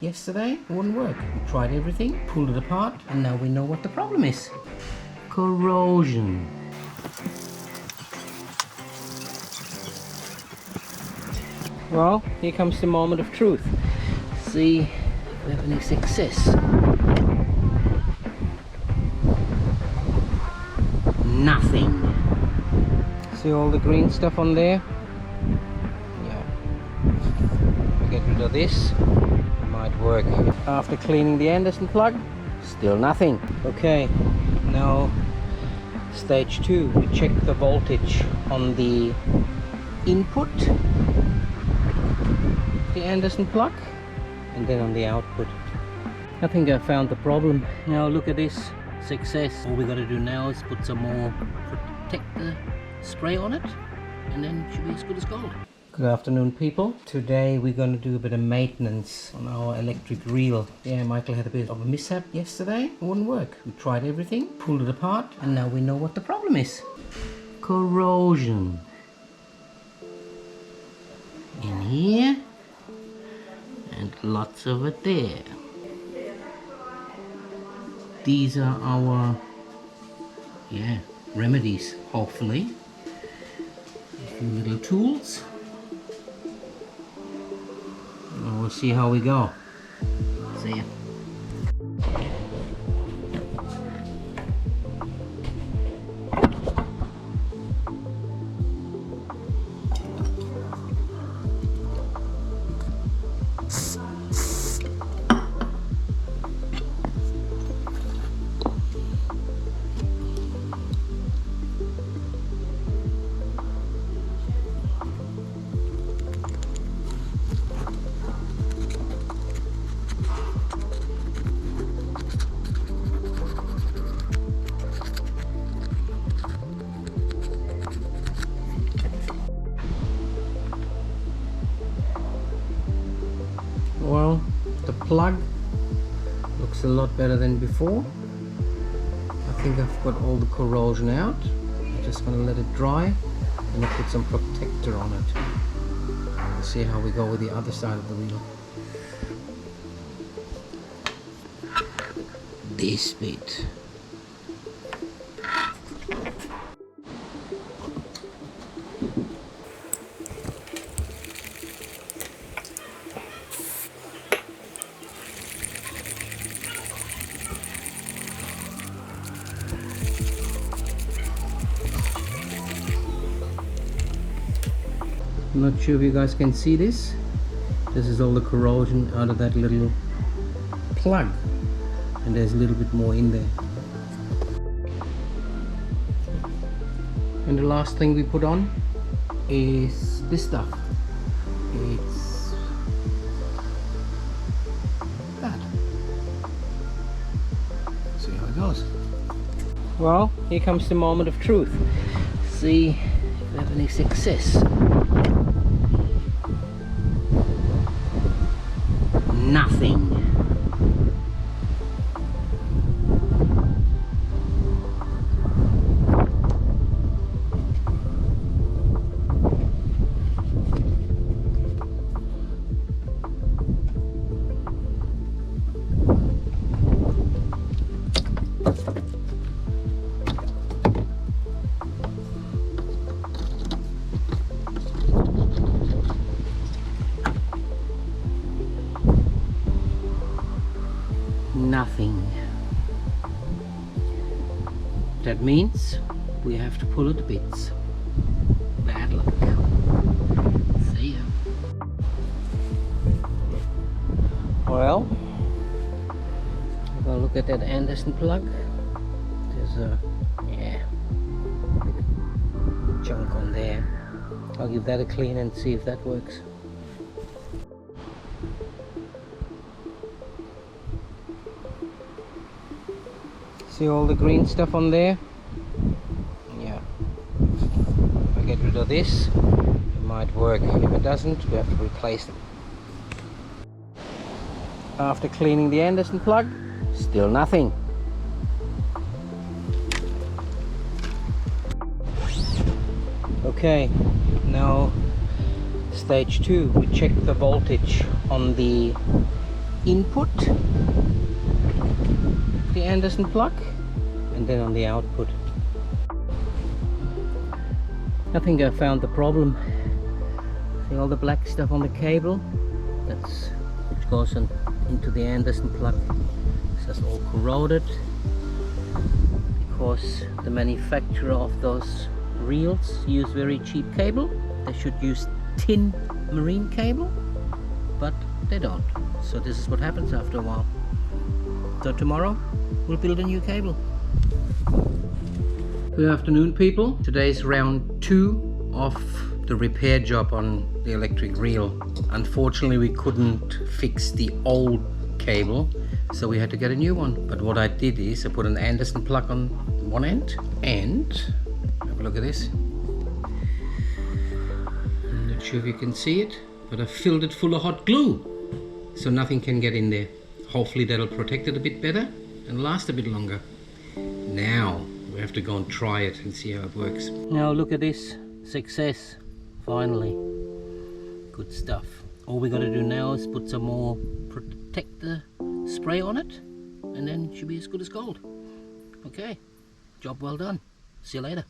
Yesterday it wouldn't work. We tried everything, pulled it apart, and now we know what the problem is. Corrosion. Well, here comes the moment of truth. See if we have any success. Nothing. See all the green stuff on there? Yeah. Get rid of this. Might work. After cleaning the Anderson plug, still nothing. Okay, now stage 2. We check the voltage on the input, the Anderson plug, and then on the output. I think I found the problem. Now look at this. Success. All we got to do now is put some more protector spray on it, and then it should be as good as gold. Good afternoon, people. Today we're going to do a bit of maintenance on our electric reel. Yeah, Michael had a bit of a mishap yesterday. It wouldn't work. We tried everything, pulled it apart, and now we know what the problem is. Corrosion. In here, and lots of it there. These are our, remedies, hopefully. A few little tools. We'll see how we go. See ya. Well, the plug looks a lot better than before. I think I've got all the corrosion out. I'm just going to let it dry and I'll put some protector on it. We'll see how we go with the other side of the wheel. This bit. I'm not sure if you guys can see this. This is all the corrosion out of that little plug, and there's a little bit more in there. And the last thing we put on is this stuff. It's that. See how it goes. Well, here comes the moment of truth. See if we have any success. Nothing. Nothing. That means we have to pull it to bits. Bad luck. See ya. Well, if I look at that Anderson plug, there's a bit of junk on there. I'll give that a clean and see if that works. See all the green stuff on there? Yeah. If I get rid of this, it might work. If it doesn't, we have to replace it. After cleaning the Anderson plug, still nothing. Okay, now stage 2, we check the voltage on the input, the Anderson plug, and then on the output. I think I found the problem. See all the black stuff on the cable? That's which goes into the Anderson plug. It's just all corroded because the manufacturer of those reels use very cheap cable. They should use tin marine cable, but they don't. So this is what happens after a while. So tomorrow we'll build a new cable. Good afternoon, people. Today's round 2 of the repair job on the electric reel. Unfortunately, we couldn't fix the old cable, so we had to get a new one. But what I did is I put an Anderson plug on one end, and have a look at this. I'm not sure if you can see it, but I filled it full of hot glue, so nothing can get in there. Hopefully that'll protect it a bit better and last a bit longer. Now we have to go and try it and see how it works. Now look at this success. Finally, good stuff. All we got to do now is put some more protector spray on it, and then it should be as good as gold. Okay, job well done. See you later.